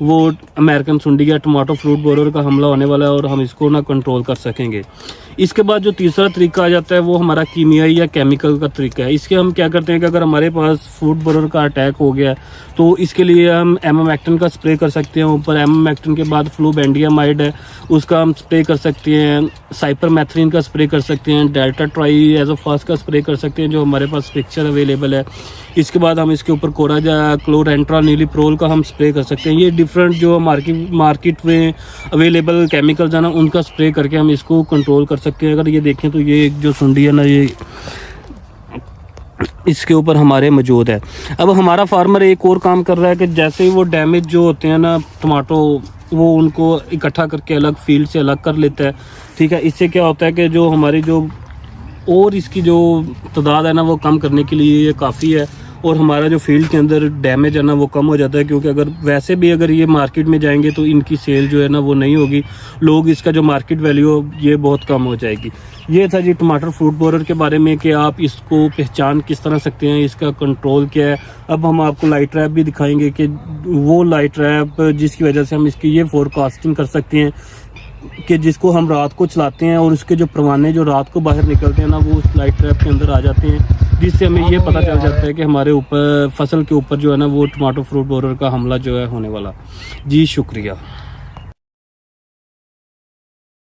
वो अमेरिकन सुंडी या टमाटो फ्रूट बोरर का हमला होने वाला है और हम इसको ना कंट्रोल कर सकेंगे। इसके बाद जो तीसरा तरीका आ जाता है वो हमारा कीमियाई या केमिकल का तरीका है। इसके हम क्या करते हैं कि अगर हमारे पास फ्रूट बोरर का अटैक हो गया तो इसके लिए हम एमामेक्टिन का स्प्रे कर सकते हैं। ऊपर एमामेक्टिन के बाद फ्लूबेंडियामाइड है उसका हम स्प्रे कर सकते हैं, साइपरमेथ्रिन का स्प्रे कर सकते हैं, डेल्टा ट्राई एजोफास का स्प्रे कर सकते हैं जो हमारे पास पिक्चर अवेलेबल है। इसके बाद हम इसके ऊपर कोराजा क्लोरेंट्रा नीलीप्रोल का हम स्प्रे कर सकते हैं। ये डिफरेंट जो मार्केट में अवेलेबल केमिकल्स हैं ना उनका स्प्रे करके हम इसको कंट्रोल कर सकते हैं। अगर ये देखें तो ये जो सुंडी है ना ये इसके ऊपर हमारे मौजूद है। अब हमारा फार्मर एक और काम कर रहा है कि जैसे ही वो डैमेज जो होते हैं ना टमाटो वो उनको इकट्ठा करके अलग फील्ड से अलग कर लेता है। ठीक है, इससे क्या होता है कि जो हमारी जो और इसकी जो तादाद है ना वो कम करने के लिए ये काफ़ी है और हमारा जो फील्ड के अंदर डैमेज है ना वो कम हो जाता है। क्योंकि अगर वैसे भी अगर ये मार्केट में जाएंगे तो इनकी सेल जो है ना वो नहीं होगी, लोग इसका जो मार्केट वैल्यू ये बहुत कम हो जाएगी। ये था जी टमाटर फ्रूट बोरर के बारे में कि आप इसको पहचान किस तरह सकते हैं, इसका कंट्रोल क्या है। अब हम आपको लाइट ट्रैप भी दिखाएंगे कि वो लाइट ट्रैप जिसकी वजह से हम इसकी ये फोरकास्टिंग कर सकते हैं कि जिसको हम रात को चलाते हैं और उसके जो परवाने जो रात को बाहर निकलते हैं ना वो उस लाइट ट्रैप के अंदर आ जाते हैं, जिससे हमें ये पता चल जाता है कि हमारे ऊपर फसल के ऊपर जो है ना वो टमाटो फ्रूट बोरर का हमला जो है होने वाला। जी शुक्रिया।